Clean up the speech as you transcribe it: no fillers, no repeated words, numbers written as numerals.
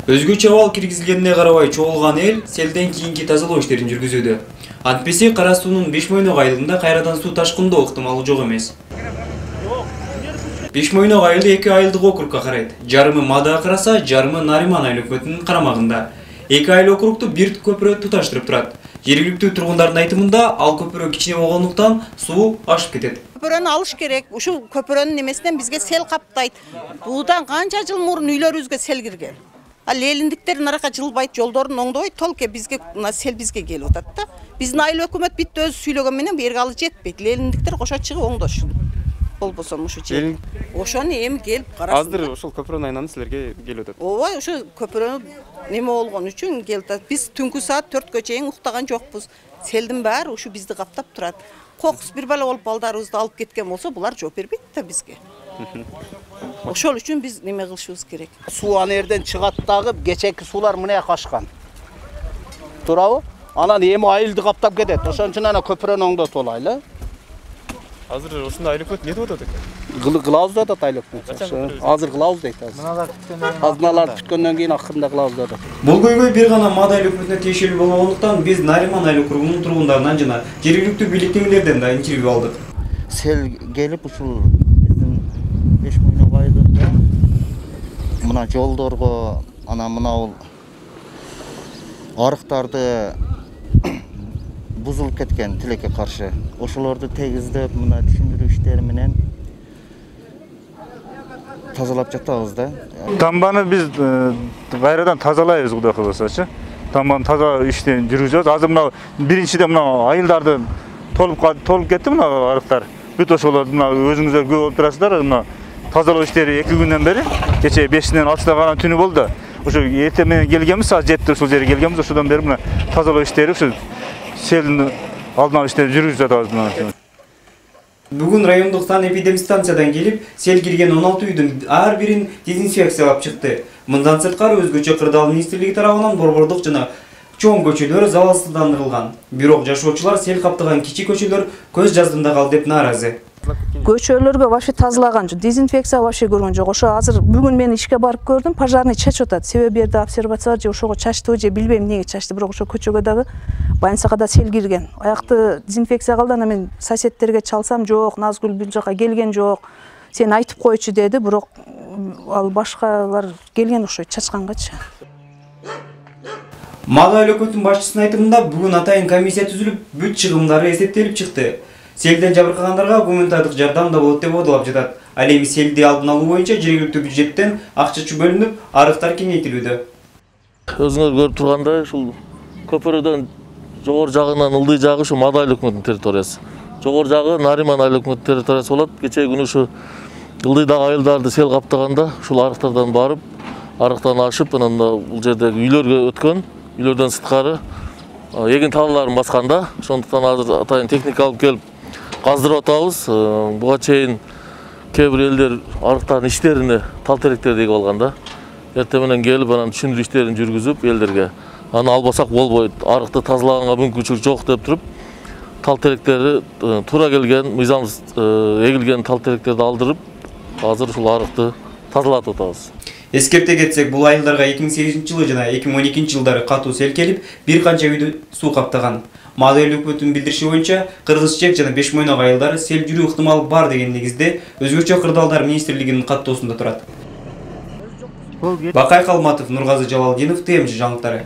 Өзгөчө абал киргизилгенине карабай чогулган эл селден кийинки тазалоо иштерин жүргүзүүдө. Антпесе Кара суунун Бешмойнок айылында кайрадан суу ташкындоо ыктымалы жок эмес. Бешмойнок айылы 2 айылдык округга карайт. Жарымы Мада караса, жарымы Нариман айыл өкмөтүнүн карамагында. 2 айыл округду бир көпүрө туташтырып турат. Жергиликтүү тургундардын айтымында, ал көпүрө кичине болгондуктан суу ашып кетет. Көпүрөнү алыш керек. Ушул көпүрөнүн немесинен бизге сел каптайт. Будан канча жыл мурун үйлөрүбүзгө сел кирген. Ал элиндиктер наракка жылбайт, жолдорун оңдобойт, толке бизге сел бизге келип атат да. Биздин айыл өкмөт битти өзү сүйлөгөн менен берге алы жетпейт. Элиндиктер кошо чыгып оңдошун. Болбосо ушу жер. Ошону эми келип карасын. Азыр ошол көпүрөнүн айынан силерге келип атат. Ооба, ошо көпүрөнү неме болгон үчүн келип атат. Биз түнкү саат 4гө чейин уктаган жокпуз. Селдин баары ушу бизди каптап турат. Кокус бир бала болуп балдарыбызды алып кеткен болсо, булар жооп бербейт да бизге. Ошол үчүн биз неме кылышыбыз керек. Суу аны жерден чыгат дагы, кечеки суулар мына жака ашкан. Туурабы? Анан эми айылды каптап кетет. Ошон үчүн ана көпүрөнү оңдотуп алайлы. Азыр ушундай айыл өкмөт не деп атат экен? Кылабыз деп атат айыл өкмөт. Азыр кылабыз дейт азыр. Азыналар күткөндөн кийин акырында кылабыз деп атат. Бул көйгөй бир гана Мада айыл өкмөтүнө тиешелүү болгондуктан биз Нариман айыл округунун тургундарынан жана жергиликтүү бийликтегилерден да интервью алдык. Сел келип ушул биздин Бешмойнок айылында мына жолдорго ана мынау арыктарды бузулуп кеткен тилекке каршы. Ошолорду тегиздеп, мына түшүндүрүү иштери менен тазалап жатабыз да. Тамбаны биз кайрадан тазалайбыз, Кудай кааласачы. Тамбаны таза иштен жүргүзөбүз. Азыр мына биринчиден мына айылдарды толуп кетти мына арыктар. Бүт ошолорду мына өзүңүздөр көп болуп турасыздар. Мына тазалоо иштери 2 күндөн бери, кече 5-ден 6-да каран түнү болду. Ошо эртең менен келгенбиз, саат 7-де ушул жерге келгенбиз. Ошондон бери мына тазалоо иштери ушу селдин алдын алуу иштери жүргүзүп жатабыз. Бүгүн райондук санэпидемстанциядан келип, сел кирген 16 үйдүн ар бирин дезинфекциялап чыкты. Мындан сырткары өзгөчө Кырдаал министрлиги тарабынан борбордук жана чоң көчөлөр залалсыздандырылган. Бирок жашоочулар сел каптаган кичи көчөлөр көз жаздымда калды деп нааразы. Көчөлөргө вообще тазалаган жок, дезинфекция вообще көргөн жок. Ошо азыр бүгүн мен ишке барып көрдүм, пожарный чачып атат. Себеби берди обсервация же ошого чачтыбы же билбейм эмнеге чачты, бирок ошо көчөгө дагы больницага да сел кирген. Аякты дезинфекция кылды, анан мен соседтерге чалсам, жок, Назгүл бул жака келген жок. Сен айтып койчу деди, бирок ал башкалар келген окшойт чачкангачы. Мада айыл өкмөтүнүн башчысынын айтымында бүгүн атайын комиссия түзүлүп, бүт чыгымдары эсептелип чыкты. Селден жабыркагандарга гуманитардык жардам да болот деп бодолуп жатат. Ал эми селди алдын алуу боюнча жергиликтүү бюджеттен акча бөлүнүп, арыктар кеңейтилүүдө. Өзүңөр көрүп тургандай, ушул көпүрөдөн жогору жагынан ылдый жагы ушу Мада айыл өкмөтүнүн территориясы. Жогору жагы Нариман айыл өкмөтүнүн территориясы болот. Кечээ күнү ушу ылдыйдагы айылдарды сел каптаганда ушул арыктардан барып, арыктан ашып, анан бул жердеги үйлөргө өткөн, үйлөрдөн сырткары эгин талааларын басканда, ошондуктан азыр атайын техника алып келип каздырып атабыз. Буга чейин кээ бир элдер арыктардын иштерине тал теректерди эгип алган да. Эртең менен келип анан түшүндүрүү иштерин жүргүзүп элдерге аны албасак болбойт, арыкты тазалаганга мүмкүнчүлүк жок деп туруп, тал теректерди туура келген, мыйзамсыз эгилген тал теректерди алдырып, азыр ушул арыкты тазалатып атабыз. Эскерте кетсек, бул айылдарга 2008-жылы жана 2012-жылдары катуу сел келип, бир канча үйдү суу каптаган. Мада айыл өкмөтүнүн билдириши боюнча, Кыргызчек жана Бешмойнок айылдары сел жүрүү ыктымалы бар деген негизде өзгөчө Кырдаалдар министрлигинин каттоосунда турат. Бакай Калматов, Нургазы Жалалдинов, ТМЖ жаңылыктары.